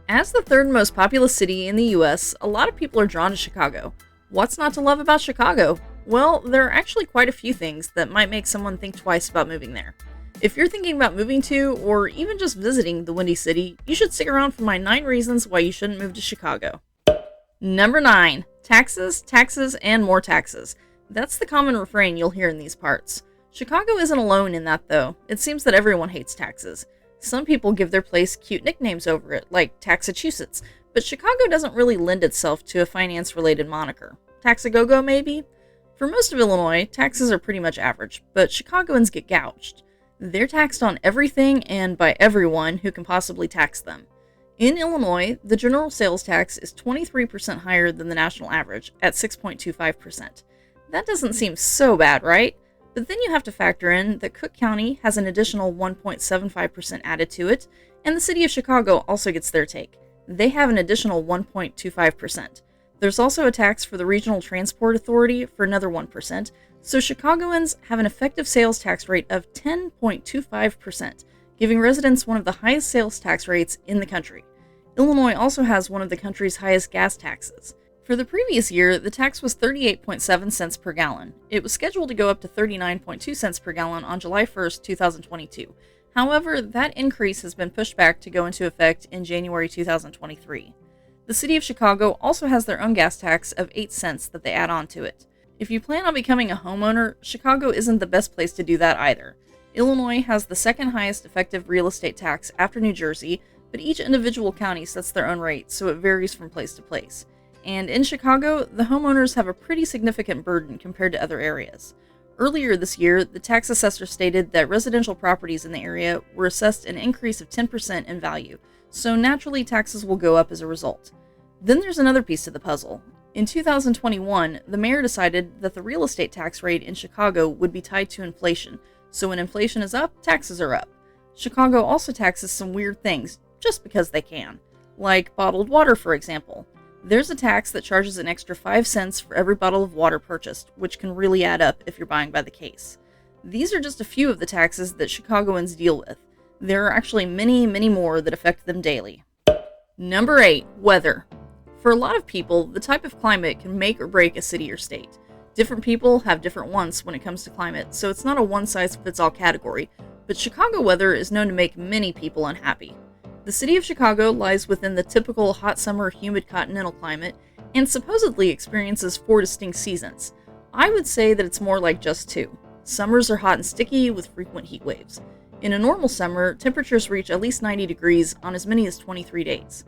As the third most populous city in the US, a lot of people are drawn to Chicago. What's not to love about Chicago? Well, there are actually quite a few things that might make someone think twice about moving there. If you're thinking about moving to, or even just visiting the Windy City, you should stick around for my 9 reasons why you shouldn't move to Chicago. Number 9. Taxes, taxes, and more taxes. That's the common refrain you'll hear in these parts. Chicago isn't alone in that, though. It seems that everyone hates taxes. Some people give their place cute nicknames over it, like Taxachusetts, but Chicago doesn't really lend itself to a finance-related moniker. Tax-a-go-go, maybe? For most of Illinois, taxes are pretty much average, but Chicagoans get gouged. They're taxed on everything and by everyone who can possibly tax them. In Illinois, the general sales tax is 23% higher than the national average, at 6.25%. That doesn't seem so bad, right? But then you have to factor in that Cook County has an additional 1.75% added to it, and the city of Chicago also gets their take. They have an additional 1.25%. There's also a tax for the Regional Transport Authority for another 1%, so Chicagoans have an effective sales tax rate of 10.25%, giving residents one of the highest sales tax rates in the country. Illinois also has one of the country's highest gas taxes. For the previous year, the tax was 38.7 cents per gallon. It was scheduled to go up to 39.2 cents per gallon on July 1st, 2022. However, that increase has been pushed back to go into effect in January 2023. The city of Chicago also has their own gas tax of 8 cents that they add on to it. If you plan on becoming a homeowner, Chicago isn't the best place to do that either. Illinois has the second highest effective real estate tax after New Jersey, but each individual county sets their own rate, so it varies from place to place. And in Chicago, the homeowners have a pretty significant burden compared to other areas. Earlier this year, the tax assessor stated that residential properties in the area were assessed an increase of 10% in value, so naturally taxes will go up as a result. Then there's another piece to the puzzle. In 2021, the mayor decided that the real estate tax rate in Chicago would be tied to inflation, so when inflation is up, taxes are up. Chicago also taxes some weird things, just because they can. Like bottled water, for example. There's a tax that charges an extra 5 cents for every bottle of water purchased, which can really add up if you're buying by the case. These are just a few of the taxes that Chicagoans deal with. There are actually many, many more that affect them daily. Number 8. Weather. For a lot of people, the type of climate can make or break a city or state. Different people have different wants when it comes to climate, so it's not a one-size-fits-all category, but Chicago weather is known to make many people unhappy. The city of Chicago lies within the typical hot summer humid continental climate and supposedly experiences 4 distinct seasons. I would say that it's more like just 2. Summers are hot and sticky with frequent heat waves. In a normal summer, temperatures reach at least 90 degrees on as many as 23 days.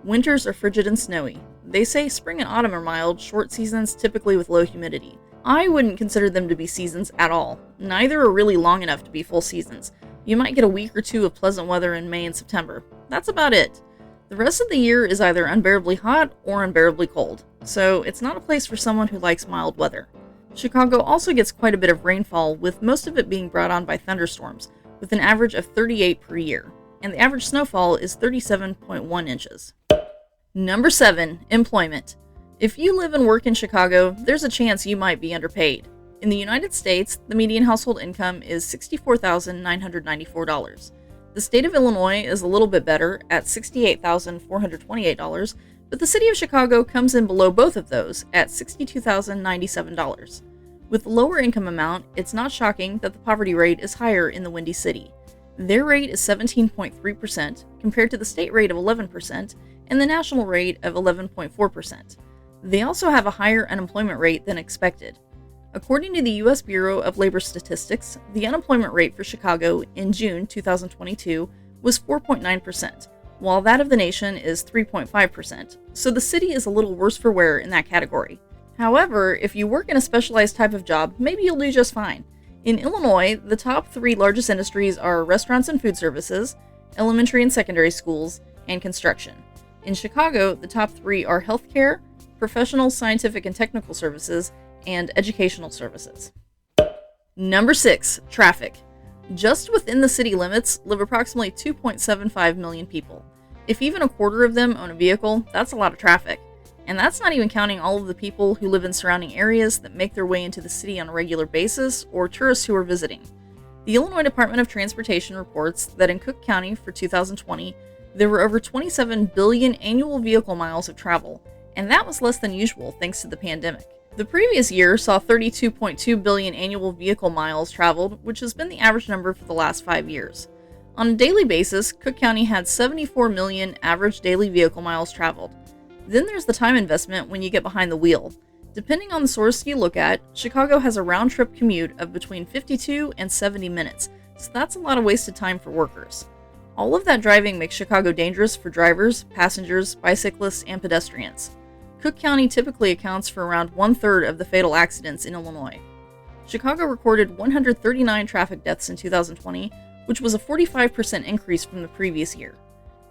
Winters are frigid and snowy. They say spring and autumn are mild, short seasons typically with low humidity. I wouldn't consider them to be seasons at all. Neither are really long enough to be full seasons. You might get a week or two of pleasant weather in May and September. That's about it. The rest of the year is either unbearably hot or unbearably cold, so it's not a place for someone who likes mild weather. Chicago also gets quite a bit of rainfall, with most of it being brought on by thunderstorms, with an average of 38 per year, and the average snowfall is 37.1 inches. Number 7. Employment. If you live and work in Chicago, there's a chance you might be underpaid. In the United States, the median household income is $64,994. The state of Illinois is a little bit better at $68,428, but the city of Chicago comes in below both of those at $62,097. With the lower income amount, it's not shocking that the poverty rate is higher in the Windy City. Their rate is 17.3% compared to the state rate of 11% and the national rate of 11.4%. They also have a higher unemployment rate than expected. According to the U.S. Bureau of Labor Statistics, the unemployment rate for Chicago in June 2022 was 4.9%, while that of the nation is 3.5%, so the city is a little worse for wear in that category. However, if you work in a specialized type of job, maybe you'll do just fine. In Illinois, the top 3 largest industries are restaurants and food services, elementary and secondary schools, and construction. In Chicago, the top 3 are healthcare, professional, scientific, and technical services, and educational services. Number 6. Traffic. Just within the city limits live approximately 2.75 million people. If even a quarter of them own a vehicle, that's a lot of traffic. And that's not even counting all of the people who live in surrounding areas that make their way into the city on a regular basis, or tourists who are visiting. The Illinois Department of Transportation reports that in Cook County for 2020, There were over 27 billion annual vehicle miles of travel, and that was less than usual thanks to the pandemic. The previous year saw 32.2 billion annual vehicle miles traveled, which has been the average number for the last 5 years. On a daily basis, Cook County had 74 million average daily vehicle miles traveled. Then there's the time investment when you get behind the wheel. Depending on the source you look at, Chicago has a round-trip commute of between 52 and 70 minutes, so that's a lot of wasted time for workers. All of that driving makes Chicago dangerous for drivers, passengers, bicyclists, and pedestrians. Cook County typically accounts for around 1/3 of the fatal accidents in Illinois. Chicago recorded 139 traffic deaths in 2020, which was a 45% increase from the previous year.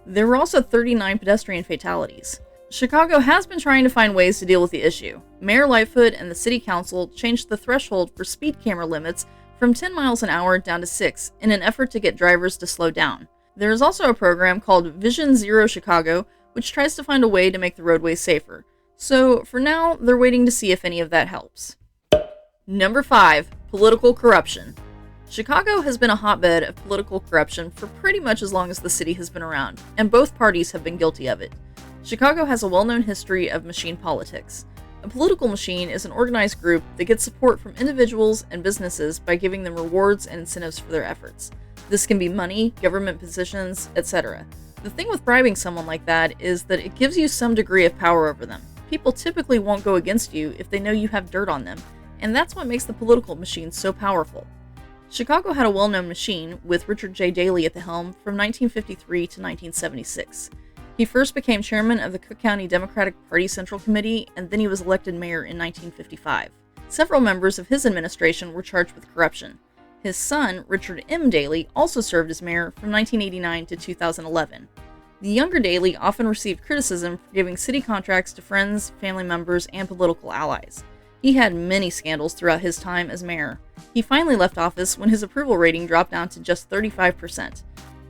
There were also 39 pedestrian fatalities. Chicago has been trying to find ways to deal with the issue. Mayor Lightfoot and the City Council changed the threshold for speed camera limits from 10 miles an hour down to 6 in an effort to get drivers to slow down. There is also a program called Vision Zero Chicago, which tries to find a way to make the roadways safer. So, for now, they're waiting to see if any of that helps. Number 5. Political corruption. Chicago has been a hotbed of political corruption for pretty much as long as the city has been around, and both parties have been guilty of it. Chicago has a well-known history of machine politics. A political machine is an organized group that gets support from individuals and businesses by giving them rewards and incentives for their efforts. This can be money, government positions, etc. The thing with bribing someone like that is that it gives you some degree of power over them. People typically won't go against you if they know you have dirt on them, and that's what makes the political machine so powerful. Chicago had a well-known machine, with Richard J. Daley at the helm, from 1953 to 1976. He first became chairman of the Cook County Democratic Party Central Committee, and then he was elected mayor in 1955. Several members of his administration were charged with corruption. His son, Richard M. Daley, also served as mayor from 1989 to 2011. The younger Daley often received criticism for giving city contracts to friends, family members, and political allies. He had many scandals throughout his time as mayor. He finally left office when his approval rating dropped down to just 35%.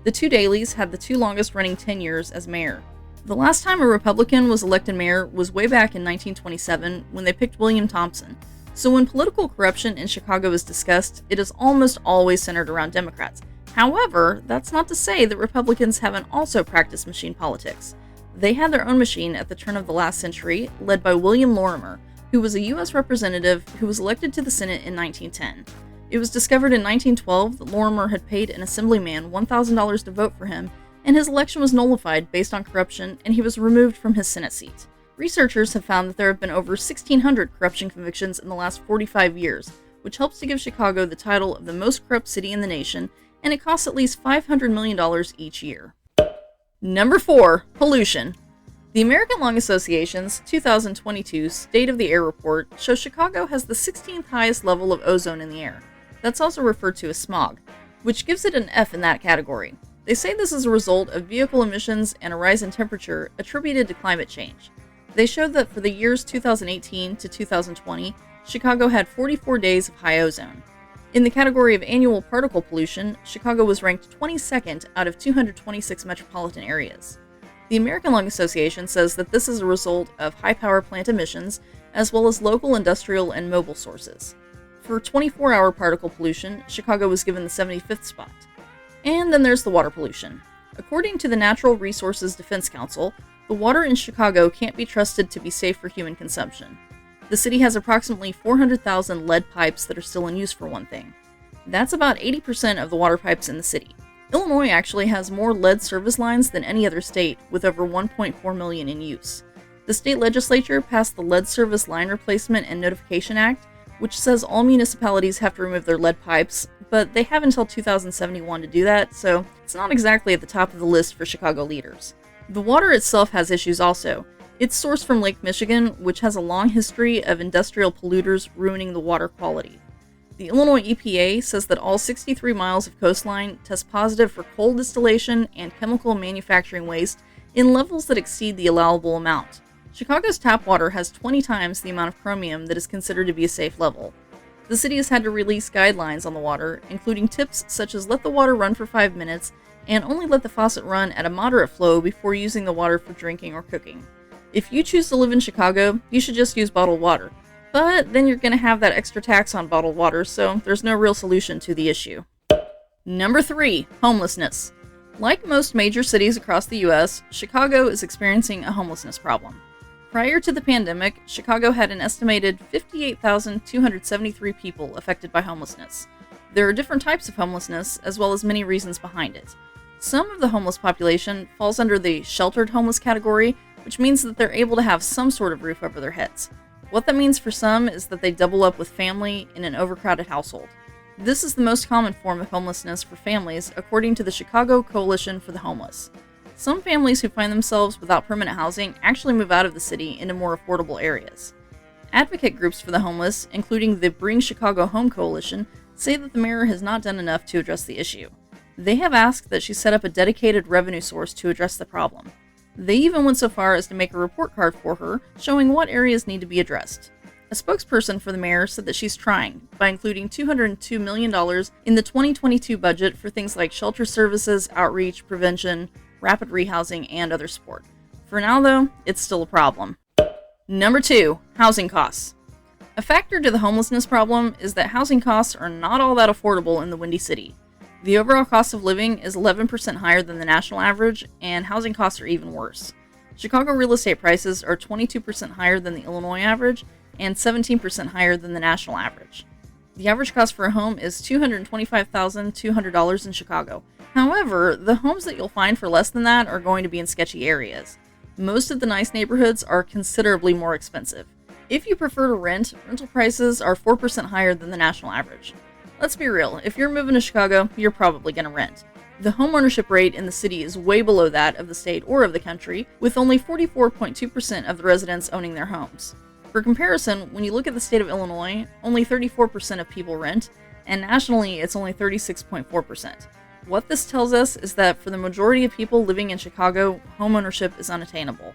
The two Daleys had the two longest running tenures as mayor. The last time a Republican was elected mayor was way back in 1927 when they picked William Thompson. So when political corruption in Chicago is discussed, it is almost always centered around Democrats. However, that's not to say that Republicans haven't also practiced machine politics. They had their own machine at the turn of the last century, led by William Lorimer, who was a U.S. representative who was elected to the Senate in 1910. It was discovered in 1912 that Lorimer had paid an assemblyman $1,000 to vote for him, and his election was nullified based on corruption, and he was removed from his Senate seat. Researchers have found that there have been over 1,600 corruption convictions in the last 45 years, which helps to give Chicago the title of the most corrupt city in the nation, and it costs at least $500 million each year. Number 4. Pollution. The American Lung Association's 2022 State of the Air report shows Chicago has the 16th highest level of ozone in the air. That's also referred to as smog, which gives it an F in that category. They say this is a result of vehicle emissions and a rise in temperature attributed to climate change. They showed that for the years 2018 to 2020, Chicago had 44 days of high ozone. In the category of annual particle pollution, Chicago was ranked 22nd out of 226 metropolitan areas. The American Lung Association says that this is a result of high power plant emissions, as well as local industrial and mobile sources. For 24-hour particle pollution, Chicago was given the 75th spot. And then there's the water pollution. According to the Natural Resources Defense Council, the water in Chicago can't be trusted to be safe for human consumption. The city has approximately 400,000 lead pipes that are still in use, for one thing. That's about 80% of the water pipes in the city. Illinois actually has more lead service lines than any other state, with over 1.4 million in use. The state legislature passed the Lead Service Line Replacement and Notification Act, which says all municipalities have to remove their lead pipes, but they have until 2071 to do that, so it's not exactly at the top of the list for Chicago leaders. The water itself has issues also. It's sourced from Lake Michigan, which has a long history of industrial polluters ruining the water quality. The Illinois EPA says that all 63 miles of coastline test positive for coal distillation and chemical manufacturing waste in levels that exceed the allowable amount. Chicago's tap water has 20 times the amount of chromium that is considered to be a safe level. The city has had to release guidelines on the water, including tips such as let the water run for 5 minutes and only let the faucet run at a moderate flow before using the water for drinking or cooking. If you choose to live in Chicago, you should just use bottled water. But then you're going to have that extra tax on bottled water, so there's no real solution to the issue. Number 3. Homelessness. Like most major cities across the US, Chicago is experiencing a homelessness problem. Prior to the pandemic, Chicago had an estimated 58,273 people affected by homelessness. There are different types of homelessness, as well as many reasons behind it. Some of the homeless population falls under the sheltered homeless category, which means that they're able to have some sort of roof over their heads. What that means for some is that they double up with family in an overcrowded household. This is the most common form of homelessness for families, according to the Chicago Coalition for the Homeless. Some families who find themselves without permanent housing actually move out of the city into more affordable areas. Advocate groups for the homeless, including the Bring Chicago Home Coalition, say that the mayor has not done enough to address the issue. They have asked that she set up a dedicated revenue source to address the problem. They even went so far as to make a report card for her showing what areas need to be addressed. A spokesperson for the mayor said that she's trying, by including $202 million in the 2022 budget for things like shelter services, outreach, prevention, rapid rehousing, and other support. For now, though, it's still a problem. Number 2. Housing costs. A factor to the homelessness problem is that housing costs are not all that affordable in the Windy City. The overall cost of living is 11% higher than the national average, and housing costs are even worse. Chicago real estate prices are 22% higher than the Illinois average and 17% higher than the national average. The average cost for a home is $225,200 in Chicago. However, the homes that you'll find for less than that are going to be in sketchy areas. Most of the nice neighborhoods are considerably more expensive. If you prefer to rent, rental prices are 4% higher than the national average. Let's be real, if you're moving to Chicago, you're probably going to rent. The homeownership rate in the city is way below that of the state or of the country, with only 44.2% of the residents owning their homes. For comparison, when you look at the state of Illinois, only 34% of people rent, and nationally it's only 36.4%. What this tells us is that for the majority of people living in Chicago, homeownership is unattainable.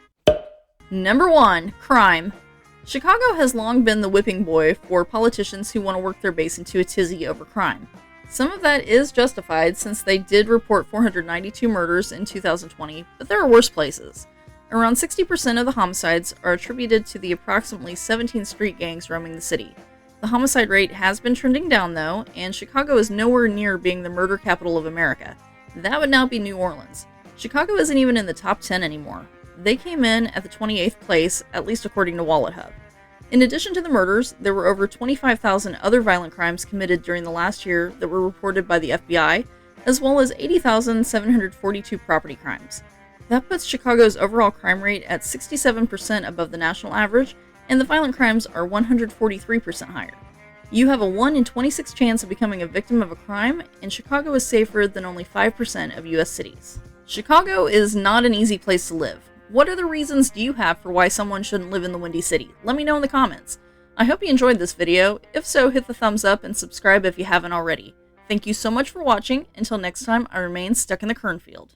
Number 1. Crime. Chicago has long been the whipping boy for politicians who want to work their base into a tizzy over crime. Some of that is justified since they did report 492 murders in 2020, but there are worse places. Around 60% of the homicides are attributed to the approximately 17 street gangs roaming the city. The homicide rate has been trending down though, and Chicago is nowhere near being the murder capital of America. That would now be New Orleans. Chicago isn't even in the top 10 anymore. They came in at the 28th place, at least according to WalletHub. In addition to the murders, there were over 25,000 other violent crimes committed during the last year that were reported by the FBI, as well as 80,742 property crimes. That puts Chicago's overall crime rate at 67% above the national average, and the violent crimes are 143% higher. You have a 1 in 26 chance of becoming a victim of a crime, and Chicago is safer than only 5% of US cities. Chicago is not an easy place to live. What other reasons do you have for why someone shouldn't live in the Windy City? Let me know in the comments. I hope you enjoyed this video. If so, hit the thumbs up and subscribe if you haven't already. Thank you so much for watching. Until next time, I remain stuck in the Kernfield.